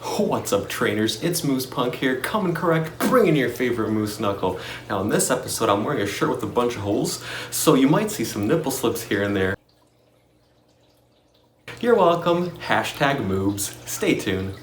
What's up, trainers? It's Moose Punk here, coming correct, bringing your favorite moose knuckle. Now in this episode, I'm wearing a shirt with a bunch of holes, so you might see some nipple slips here and there. You're welcome. Hashtag moobs. Stay tuned.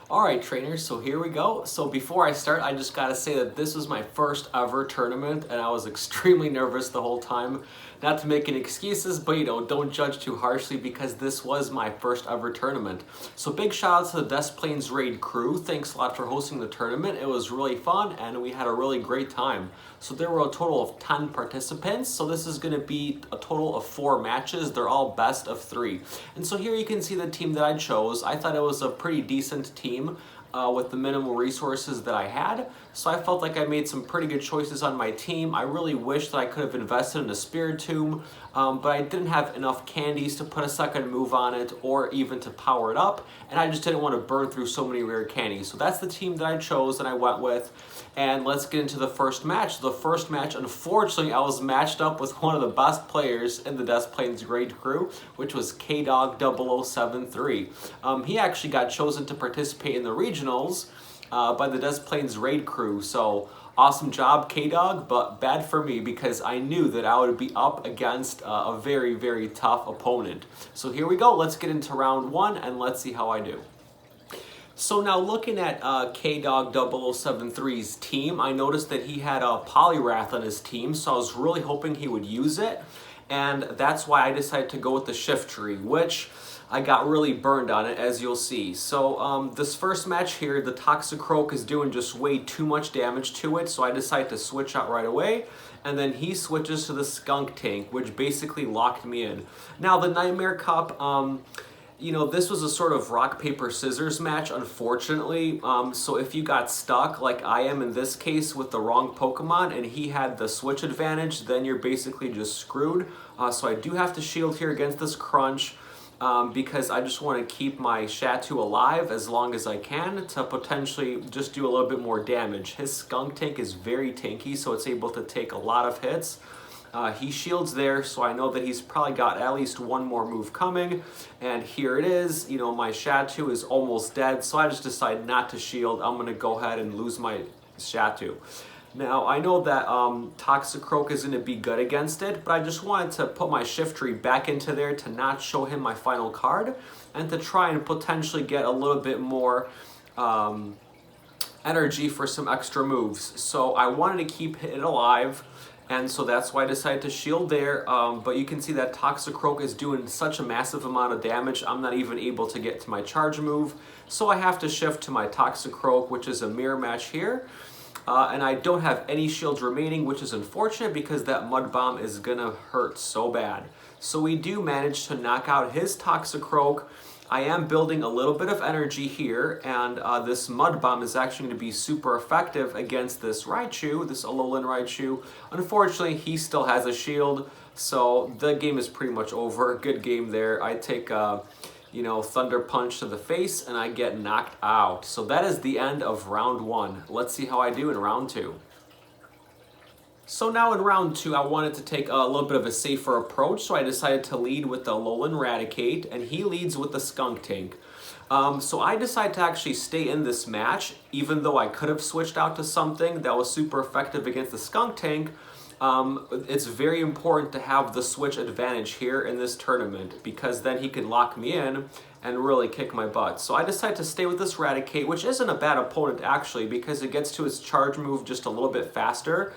Alright trainers, so here we go. So before I start, I just gotta say that this was my first ever tournament and I was extremely nervous the whole time. Not to make any excuses, but don't judge too harshly because this was my first ever tournament. So big shout out to the Des Plaines Raid crew. Thanks a lot for hosting the tournament. It was really fun and we had a really great time. So there were a total of 10 participants. So this is gonna be a total of 4 matches. They're all best of 3. And so here you can see the team that I chose. I thought it was a pretty decent team. With the minimal resources that I had. So I felt like I made some pretty good choices on my team. I really wish that I could have invested in a Spiritomb, but I didn't have enough candies to put a second move on it or even to power it up, and I just didn't want to burn through so many rare candies. So that's the team that I chose and I went with. And let's get into the first match. The first match, unfortunately, I was matched up with one of the best players in the Des Plaines Raid crew, which was KDog0073. He actually got chosen to participate in the regionals by the Des Plaines Raid crew. So awesome job, KDog, but bad for me because I knew that I would be up against a very, very tough opponent. So here we go. Let's get into round 1 and let's see how I do. So now looking at KDog0073's team, I noticed that he had a Poliwrath on his team, so I was really hoping he would use it, and that's why I decided to go with the Shift Tree, which I got really burned on it, as you'll see. So this first match here, the Toxicroak is doing just way too much damage to it, so I decided to switch out right away, and then he switches to the Skuntank, which basically locked me in. Now the Nightmare Cup, this was a sort of rock, paper, scissors match, unfortunately. So if you got stuck, like I am in this case, with the wrong Pokemon, and he had the switch advantage, then you're basically just screwed. So I do have to shield here against this Crunch, because I just want to keep my Xatu alive as long as I can to potentially just do a little bit more damage. His Skuntank is very tanky, so it's able to take a lot of hits. He shields there, so I know that he's probably got at least one more move coming. And here it is. My Xatu is almost dead, so I just decide not to shield. I'm going to go ahead and lose my Xatu. Now, I know that Toxicroak is going to be good against it, but I just wanted to put my Shift Tree back into there to not show him my final card and to try and potentially get a little bit more energy for some extra moves. So I wanted to keep it alive. And so that's why I decided to shield there, but you can see that Toxicroak is doing such a massive amount of damage, I'm not even able to get to my charge move. So I have to shift to my Toxicroak, which is a mirror match here. And I don't have any shields remaining, which is unfortunate because that Mud Bomb is gonna hurt so bad. So we do manage to knock out his Toxicroak. I am building a little bit of energy here, and this Mud Bomb is actually going to be super effective against this Raichu, this Alolan Raichu. Unfortunately, he still has a shield, so the game is pretty much over. Good game there. I take Thunder Punch to the face, and I get knocked out. So that is the end of round 1. Let's see how I do in round 2. So now in round 2, I wanted to take a little bit of a safer approach, so I decided to lead with the Alolan Raticate, and he leads with the Skuntank. So I decided to actually stay in this match, even though I could have switched out to something that was super effective against the Skuntank. It's very important to have the switch advantage here in this tournament, because then he can lock me in and really kick my butt. So I decided to stay with this Raticate, which isn't a bad opponent actually, because it gets to its charge move just a little bit faster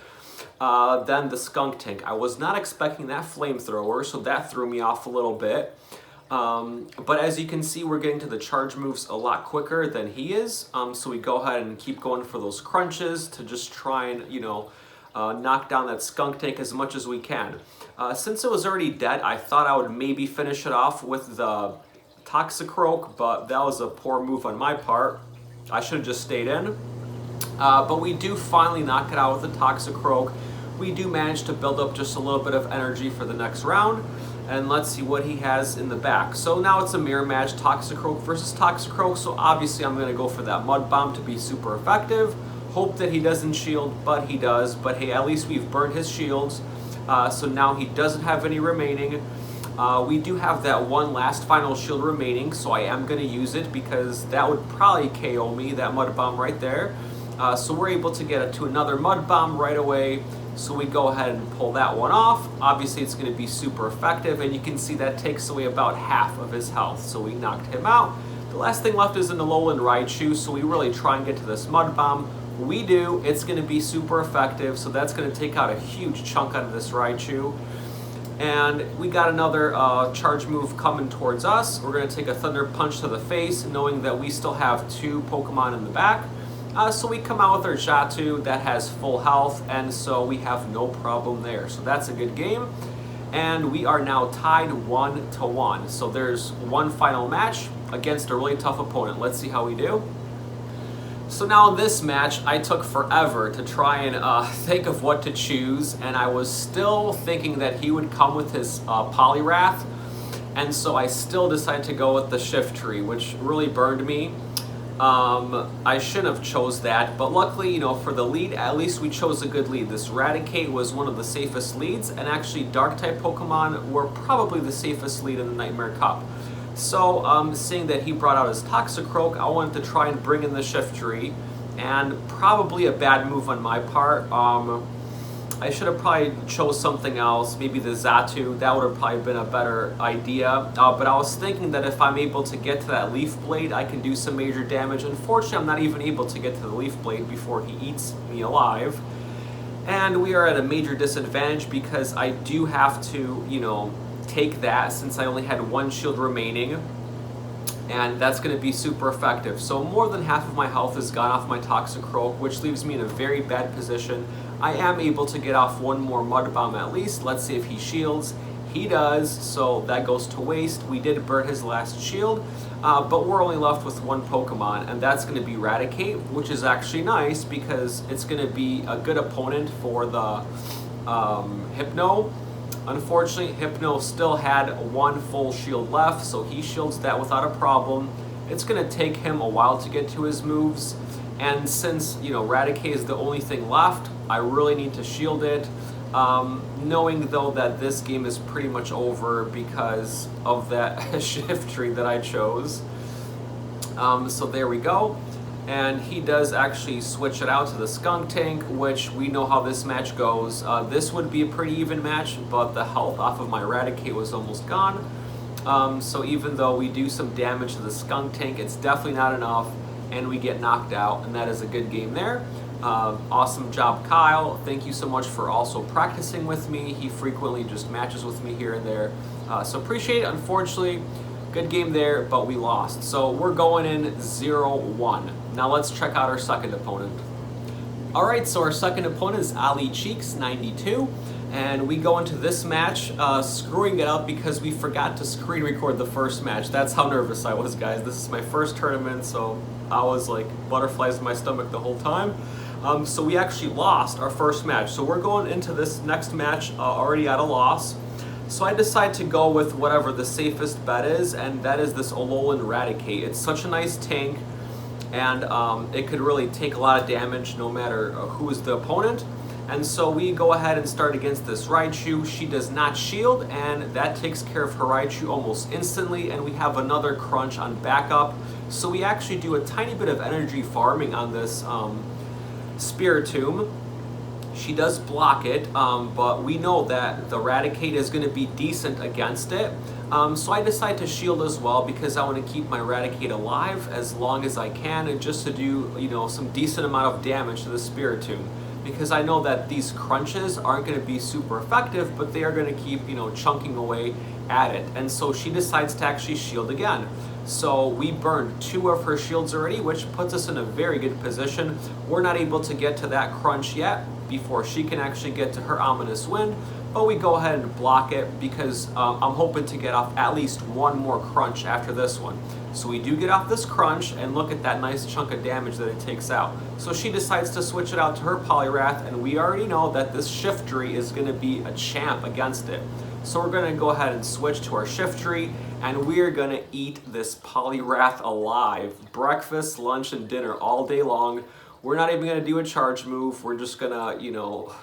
than the Skuntank. I was not expecting that Flamethrower, so that threw me off a little bit. But as you can see, we're getting to the charge moves a lot quicker than he is. So we go ahead and keep going for those crunches to just try and, knock down that Skuntank as much as we can. Since it was already dead, I thought I would maybe finish it off with the Toxicroak, but that was a poor move on my part. I should have just stayed in. But we do finally knock it out with the Toxicroak. We do manage to build up just a little bit of energy for the next round. And let's see what he has in the back. So now it's a mirror match, Toxicroak versus Toxicroak. So obviously I'm going to go for that Mud Bomb to be super effective. Hope that he doesn't shield, but he does. But hey, at least we've burned his shields. So now he doesn't have any remaining. We do have that one last final shield remaining, so I am going to use it because that would probably KO me, that Mud Bomb right there. So we're able to get to another Mud Bomb right away. So we go ahead and pull that one off. Obviously it's going to be super effective, and you can see that takes away about half of his health. So we knocked him out. The last thing left is an Alolan Raichu, so we really try and get to this Mud Bomb. We do. It's going to be super effective, so that's going to take out a huge chunk out of this Raichu. And we got another charge move coming towards us. We're going to take a Thunder Punch to the face, knowing that we still have 2 Pokemon in the back. So we come out with our Xatu that has full health, and so we have no problem there. So that's a good game. And we are now tied 1-1. So there's one final match against a really tough opponent. Let's see how we do. So now in this match, I took forever to try and think of what to choose, and I was still thinking that he would come with his Poliwrath, and so I still decided to go with the Shiftry, which really burned me. I shouldn't have chose that, but luckily, you know, for the lead, at least we chose a good lead. This Raticate was one of the safest leads, and actually Dark-type Pokemon were probably the safest lead in the Nightmare Cup. So, seeing that he brought out his Toxicroak, I wanted to try and bring in the Shiftry, and probably a bad move on my part. I should have probably chose something else, maybe the Xatu. That would have probably been a better idea. But I was thinking that if I'm able to get to that Leaf Blade, I can do some major damage. Unfortunately, I'm not even able to get to the Leaf Blade before he eats me alive. And we are at a major disadvantage because I do have to, you know, take that since I only had 1 shield remaining. And that's going to be super effective. So more than half of my health is gone off my Toxicroak, which leaves me in a very bad position. I am able to get off 1 more Mud Bomb at least. Let's see if he shields. He does, so that goes to waste. We did burn his last shield, but we're only left with 1 Pokemon, and that's going to be Raticate, which is actually nice because it's going to be a good opponent for the Hypno. Unfortunately, Hypno still had 1 full shield left, so he shields that without a problem. It's going to take him a while to get to his moves, and since, you know, Raticate is the only thing left, I really need to shield it, knowing though that this game is pretty much over because of that Shiftry that I chose. So there we go. And he does actually switch it out to the Skunk Tank, which we know how this match goes. This would be a pretty even match, but the health off of my Raticate was almost gone. So even though we do some damage to the Skunk Tank, it's definitely not enough, and we get knocked out, and that is a good game there. Awesome job, Kyle. Thank you so much for also practicing with me. He frequently just matches with me here and there. So appreciate it. Unfortunately, good game there, but we lost. So we're going in 0-1. Now let's check out our second opponent. Alright, so our second opponent is Ali Cheeks, 92. And we go into this match screwing it up because we forgot to screen record the first match. That's how nervous I was, guys. This is my first tournament, so I was like butterflies in my stomach the whole time. So we actually lost our first match. So we're going into this next match already at a loss. So I decide to go with whatever the safest bet is, and that is this Alolan Raticate. It's such a nice tank, and it could really take a lot of damage no matter who is the opponent. And so we go ahead and start against this Raichu. She does not shield, and that takes care of her Raichu almost instantly, and we have another crunch on backup. So we actually do a tiny bit of energy farming on this Spiritomb. She does block it, but we know that the Raticate is going to be decent against it. So I decide to shield as well because I want to keep my Raticate alive as long as I can, and just to do, you know, some decent amount of damage to the Spiritomb. Because I know that these crunches aren't going to be super effective, but they are going to keep, you know, chunking away at it. And so she decides to actually shield again. So we burned 2 of her shields already, which puts us in a very good position. We're not able to get to that crunch yet before she can actually get to her Ominous Wind, but we go ahead and block it because I'm hoping to get off at least 1 more crunch after this one. So we do get off this crunch, and look at that nice chunk of damage that it takes out. So she decides to switch it out to her Poliwrath, and we already know that this Shiftry is going to be a champ against it. So we're gonna go ahead and switch to our shift tree, and we're gonna eat this Poliwrath alive. Breakfast, lunch, and dinner all day long. We're not even gonna do a charge move. We're just gonna, you know,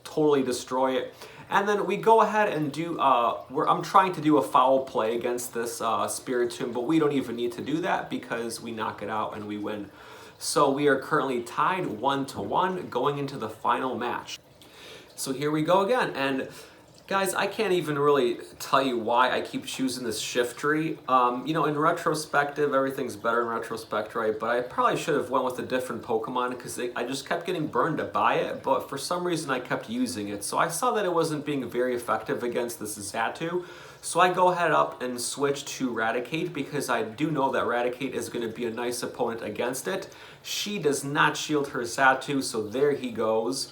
totally destroy it. And then we go ahead and do, I'm trying to do a foul play against this Spiritomb, but we don't even need to do that because we knock it out and we win. So we are currently tied 1-1 going into the final match. So here we go again, and guys, I can't even really tell you why I keep choosing this shift tree. You know, in retrospective, everything's better in retrospect, right? But I probably should have went with a different Pokemon because I just kept getting burned to buy it, but for some reason I kept using it. So I saw that it wasn't being very effective against this Xatu. So I go ahead up and switch to Raticate because I do know that Raticate is going to be a nice opponent against it. She does not shield her Xatu, so there he goes.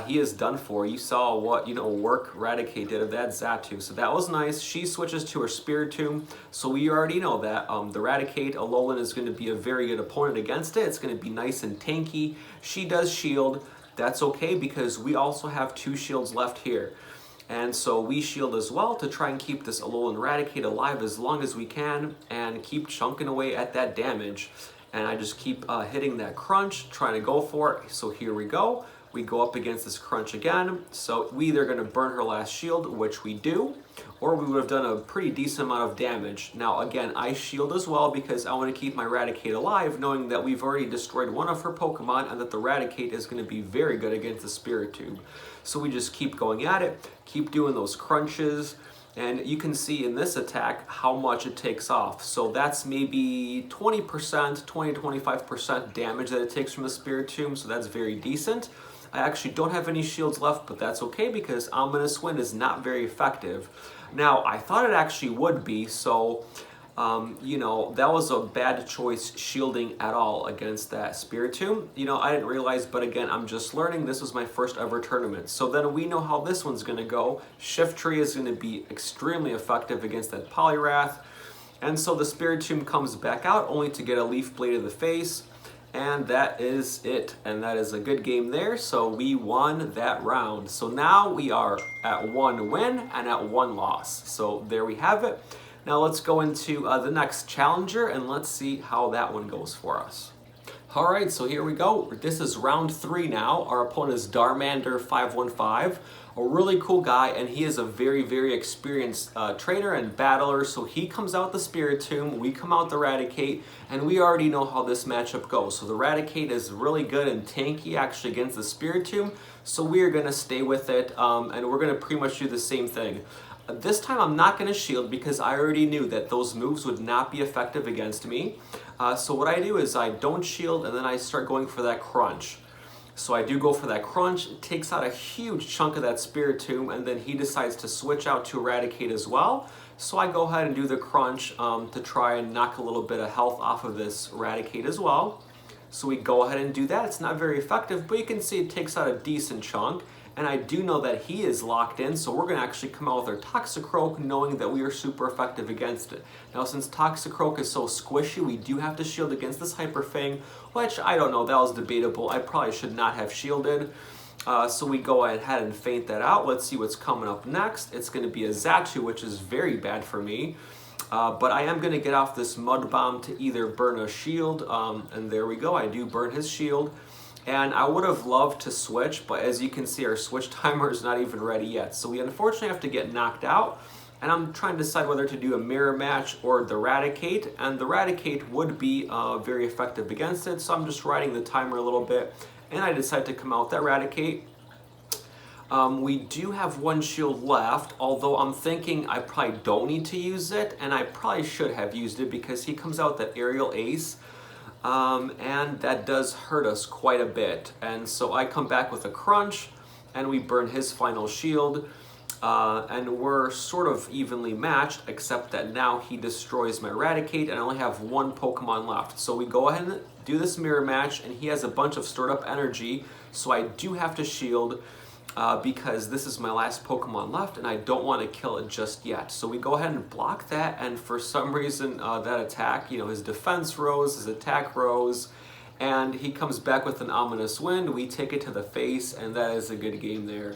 He is done for. You saw what, you know, work Raticate did of that Xatu, so that was nice. She switches to her Spiritomb, so we already know that the Raticate Alolan is going to be a very good opponent against it. It's going to be nice and tanky. She does shield. That's okay because we also have 2 shields left here. And so we shield as well to try and keep this Alolan Raticate alive as long as we can and keep chunking away at that damage. And I just keep hitting that crunch, trying to go for it. So here we go. We go up against this crunch again. So we either going to burn her last shield, which we do, or we would have done a pretty decent amount of damage. Now again, I shield as well because I want to keep my Raticate alive, knowing that we've already destroyed one of her Pokemon and that the Raticate is going to be very good against the Spiritomb. So we just keep going at it, keep doing those crunches, and you can see in this attack how much it takes off. So that's maybe 20%, 20-25% damage that it takes from the Spiritomb, so that's very decent. I actually don't have any shields left, but that's okay because Ominous Wind is not very effective. Now, I thought it actually would be, so, you know, that was a bad choice shielding at all against that Spiritomb. You know, I didn't realize, but again, I'm just learning. This was my first ever tournament. So then we know how this one's going to go. Shift Tree is going to be extremely effective against that Poliwrath. And so the Spiritomb comes back out only to get a Leaf Blade in the face. And that is it. And that is a good game there. So we won that round. So now we are at 1 win and at 1 loss. So there we have it. Now let's go into the next challenger and let's see how that one goes for us. All right, so here we go. This is round 3 now. Our opponent is Darmander515, a really cool guy, and he is a very, very experienced trainer and battler. So he comes out the Spiritomb, we come out the Raticate, and we already know how this matchup goes. So the Raticate is really good and tanky actually against the Spiritomb, so we are going to stay with it, and we're going to pretty much do the same thing. This time I'm not going to shield because I already knew that those moves would not be effective against me. So what I do is I don't shield and then I start going for that crunch. So I do go for that crunch, it takes out a huge chunk of that Spiritomb, and then he decides to switch out to Eradicate as well. So I go ahead and do the crunch to try and knock a little bit of health off of this Eradicate as well. So we go ahead and do that. It's not very effective, but you can see it takes out a decent chunk. And I do know that he is locked in, so we're going to actually come out with our Toxicroak knowing that we are super effective against it. Now, since Toxicroak is so squishy, we do have to shield against this Hyper Fang, which I don't know, that was debatable. I probably should not have shielded. So we go ahead and feint that out. Let's see what's coming up next. It's going to be a Xatu, which is very bad for me. But I am going to get off this Mud Bomb to either burn a shield, and there we go, I do burn his shield. And I would have loved to switch, but as you can see, our switch timer is not even ready yet. So we unfortunately have to get knocked out, and I'm trying to decide whether to do a mirror match or the Raticate, and the Raticate would be very effective against it, so I'm just riding the timer a little bit, and I decide to come out with that Raticate. We do have 1 shield left, although I'm thinking I probably don't need to use it, and I probably should have used it because he comes out that Aerial Ace. And that does hurt us quite a bit. And so I come back with a crunch, and we burn his final shield, and we're sort of evenly matched, except that now he destroys my Raticate, and I only have 1 Pokemon left. So we go ahead and do this mirror match, and he has a bunch of stored up energy, so I do have to shield, because this is my last Pokemon left and I don't want to kill it just yet. So we go ahead and block that, and for some reason that attack, you know, his defense rose, his attack rose, and he comes back with an Ominous Wind. We take it to the face, and that is a good game there.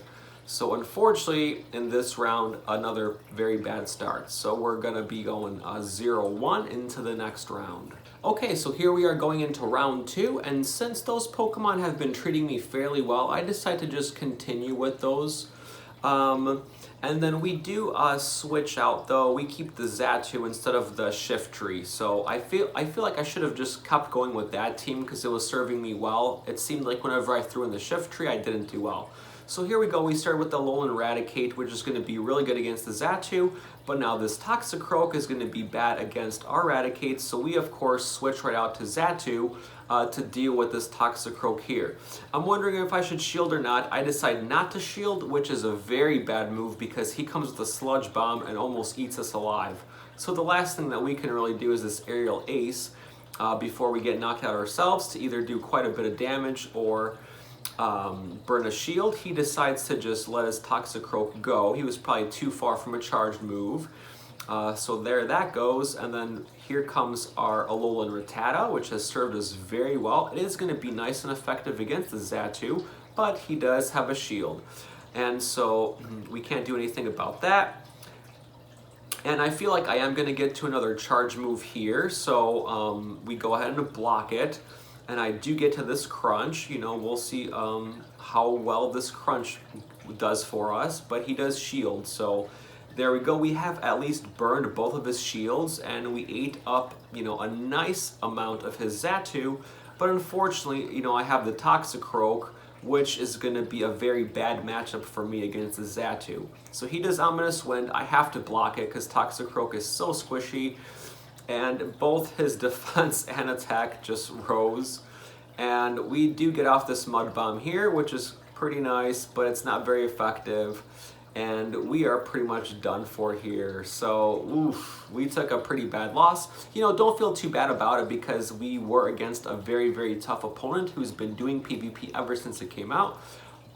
So unfortunately, in this round, another very bad start. So we're gonna be going 0-1 into the next round. Okay, so here we are going into round 2, and since those Pokemon have been treating me fairly well, I decided to just continue with those. And then we do switch out though. We keep the Xatu instead of the Shiftry. So I feel like I should have just kept going with that team because it was serving me well. It seemed like whenever I threw in the Shiftry, I didn't do well. So here we go, we started with the Alolan Raticate, which is going to be really good against the Xatu, but now this Toxicroak is going to be bad against our Raticate, so we of course switch right out to Xatu to deal with this Toxicroak here. I'm wondering if I should shield or not. I decide not to shield, which is a very bad move because he comes with a Sludge Bomb and almost eats us alive. So the last thing that we can really do is this Aerial Ace before we get knocked out ourselves to either do quite a bit of damage or burn a shield. He decides to just let his Toxicroak go. He was probably too far from a charged move. So there that goes, and then here comes our Alolan Rattata, which has served us very well. It is going to be nice and effective against the Xatu, but he does have a shield. And so we can't do anything about that. And I feel like I am going to get to another charge move here, so we go ahead and block it. And I do get to this crunch. You know, we'll see how well this crunch does for us, but he does shield. So there we go. We have at least burned both of his shields, and we ate up, you know, a nice amount of his Xatu. But unfortunately, you know, I have the Toxicroak, which is going to be a very bad matchup for me against the Xatu. So he does Ominous Wind. I have to block it because Toxicroak is so squishy. And both his defense and attack just rose. And we do get off this Mud Bomb here, which is pretty nice, but it's not very effective. And we are pretty much done for here. So, oof, we took a pretty bad loss. You know, don't feel too bad about it because we were against a very, very tough opponent who's been doing PvP ever since it came out.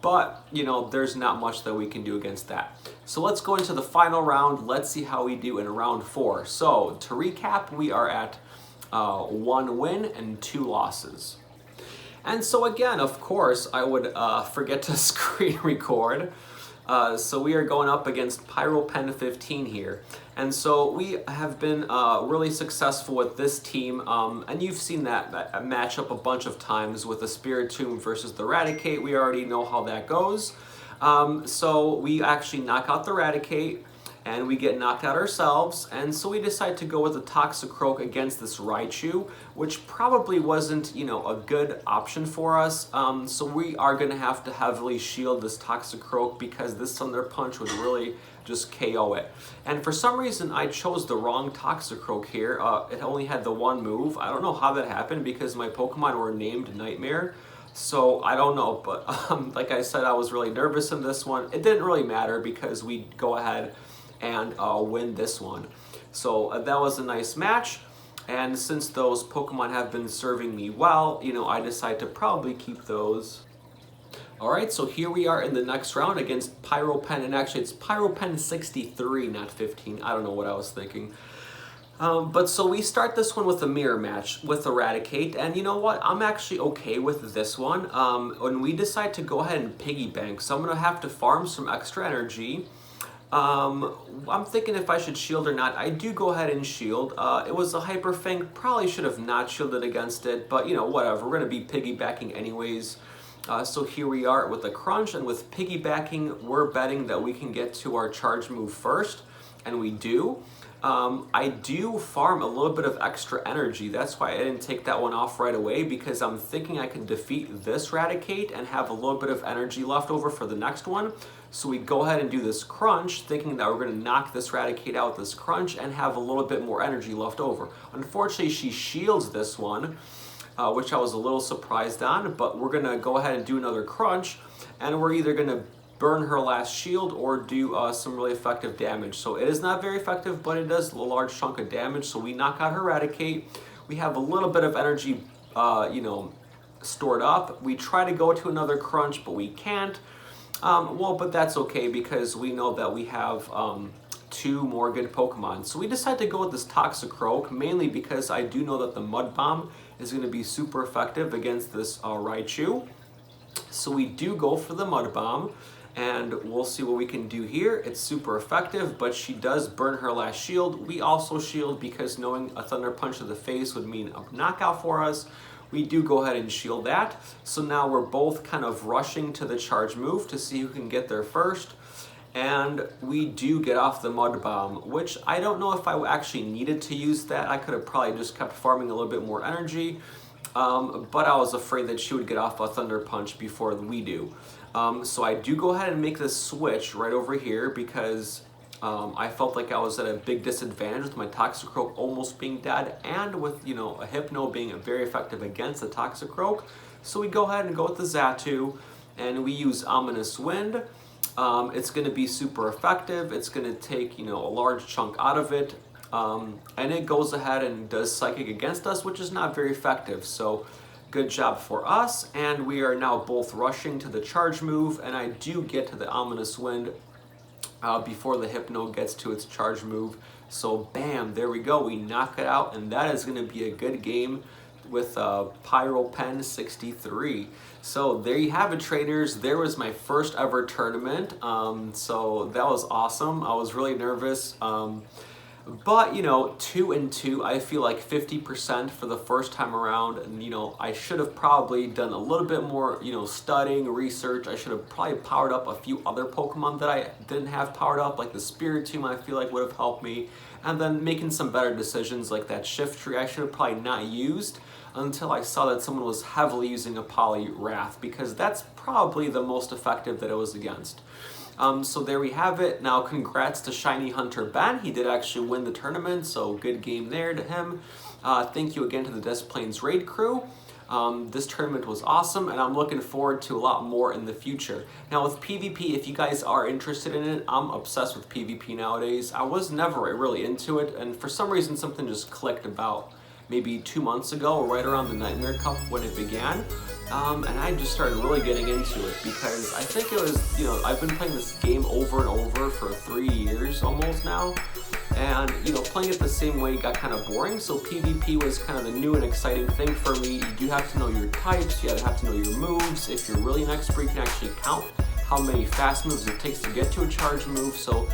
But, you know, there's not much that we can do against that. So let's go into the final round. Let's see how we do in round 4. So, to recap, we are at 1 win and 2 losses. And so again, of course, I would forget to screen record. So we are going up against PyroPen 15 here. And so we have been really successful with this team, and you've seen that matchup a bunch of times with the Spiritomb versus the Raticate. We already know how that goes. So we actually knock out the Raticate, and we get knocked out ourselves, and so we decide to go with the Toxicroak against this Raichu, which probably wasn't, you know, a good option for us. So we are going to have to heavily shield this Toxicroak because this Thunder Punch would really just KO it. And for some reason, I chose the wrong Toxicroak here. It only had the one move. I don't know how that happened because my Pokemon were named Nightmare. So I don't know, but like I said, I was really nervous in this one. It didn't really matter because we go ahead and win this one. So that was a nice match. And since those Pokemon have been serving me well, you know, I decide to probably keep those. Alright, so here we are in the next round against PyroPen, and actually it's PyroPen 63, not 15. I don't know what I was thinking. But so we start this one with a mirror match with Eradicate, and you know what? I'm actually okay with this one. When we decide to go ahead and piggy bank, so I'm going to have to farm some extra energy. I'm thinking if I should shield or not. I do go ahead and shield. It was a Hyper Fang, probably should have not shielded against it, but you know, whatever. We're going to be piggybacking anyways. So here we are with the crunch, and with piggybacking, we're betting that we can get to our charge move first, and we do. I do farm a little bit of extra energy. That's why I didn't take that one off right away, because I'm thinking I can defeat this Raticate and have a little bit of energy left over for the next one. So we go ahead and do this crunch, thinking that we're going to knock this Raticate out with this crunch and have a little bit more energy left over. Unfortunately, she shields this one, which I was a little surprised on, but we're going to go ahead and do another crunch, and we're either going to burn her last shield or do some really effective damage. So it is not very effective, but it does a large chunk of damage. So we knock out her Raticate. We have a little bit of energy, you know, stored up. We try to go to another crunch, but we can't. Well, but that's okay because we know that we have 2 more good Pokemon. So we decide to go with this Toxicroak, mainly because I do know that the Mud Bomb is going to be super effective against this Raichu. So we do go for the Mud Bomb, and we'll see what we can do here. It's super effective, but she does burn her last shield. We also shield because knowing a Thunder Punch to the face would mean a knockout for us. We do go ahead and shield that. So now we're both kind of rushing to the charge move to see who can get there first. And we do get off the Mud Bomb, which I don't know if I actually needed to use that. I could have probably just kept farming a little bit more energy, but I was afraid that she would get off a Thunder Punch before we do. So I do go ahead and make this switch right over here because I felt like I was at a big disadvantage with my Toxicroak almost being dead, and with, you know, a Hypno being very effective against the Toxicroak. So we go ahead and go with the Xatu, and we use Ominous Wind. It's going to be super effective. It's going to take, you know, a large chunk out of it, and it goes ahead and does Psychic against us, which is not very effective. So good job for us, and we are now both rushing to the charge move, and I do get to the Ominous Wind before the Hypno gets to its charge move. So bam, there we go. We knock it out, and that is going to be a good game with Pyro Pen 63. So there you have it, traders. There was my first ever tournament. So that was awesome. I was really nervous. But, you know, 2-2, I feel like 50% for the first time around. And, you know, I should have probably done a little bit more, you know, studying, research. I should have probably powered up a few other Pokemon that I didn't have powered up, like the Spiritomb, I feel like would have helped me. And then making some better decisions, like that Shift Tree I should have probably not used until I saw that someone was heavily using a Poliwrath, because that's probably the most effective that it was against. So there we have it. Now congrats to Shiny Hunter Ben. He did actually win the tournament, so good game there to him. Thank you again to the Des Plaines Raid crew. This tournament was awesome, and I'm looking forward to a lot more in the future. Now with PvP, if you guys are interested in it, I'm obsessed with PvP nowadays. I was never really into it, and for some reason something just clicked about maybe 2 months ago, right around the Nightmare Cup when it began. And I just started really getting into it because I think it was, you know, I've been playing this game over and over for 3 years almost now. And, you know, playing it the same way got kind of boring, so PvP was kind of the new and exciting thing for me. You do have to know your types, you have to know your moves. If you're really an expert, you can actually count how many fast moves it takes to get to a charge move. So,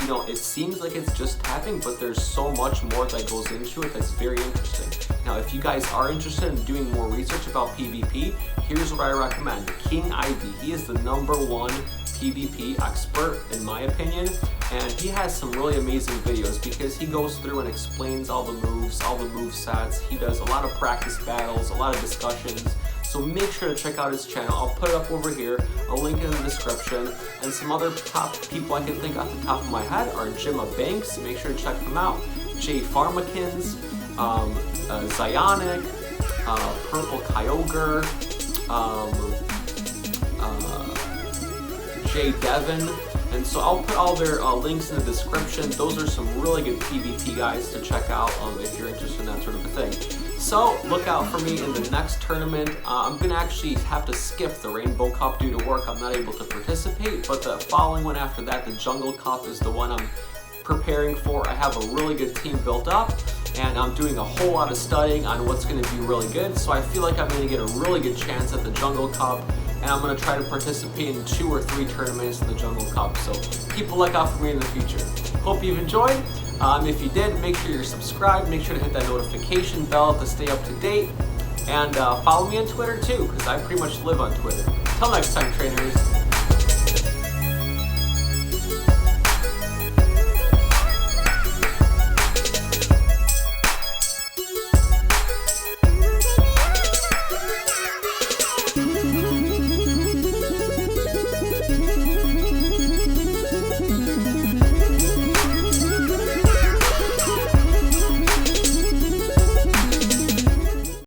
you know, it seems like it's just tapping, but there's so much more that goes into it that's very interesting. Now, if you guys are interested in doing more research about PvP, here's what I recommend. King Ivy, he is the #1 PvP expert in my opinion, and he has some really amazing videos because he goes through and explains all the moves, all the move sets. He does a lot of practice battles, a lot of discussions. So make sure to check out his channel. I'll put it up over here, a link in the description. And some other top people I can think off the top of my head are Jimma Banks. Make sure to check them out. Jay Pharmakins, Zionic, Purple Kyogre, Jay Devon. And so I'll put all their links in the description. Those are some really good PvP guys to check out if you're interested in that sort of a thing. So look out for me in the next tournament. I'm gonna actually have to skip the Rainbow Cup due to work. I'm not able to participate, but the following one after that, the Jungle Cup, is the one I'm preparing for. I have a really good team built up, and I'm doing a whole lot of studying on what's gonna be really good. So I feel like I'm gonna get a really good chance at the Jungle Cup, and I'm gonna try to participate in 2 or 3 tournaments in the Jungle Cup. So keep a lookout for me in the future. Hope you've enjoyed. If you did, make sure you're subscribed. Make sure to hit that notification bell to stay up to date. And follow me on Twitter too, because I pretty much live on Twitter. Till next time, trainers.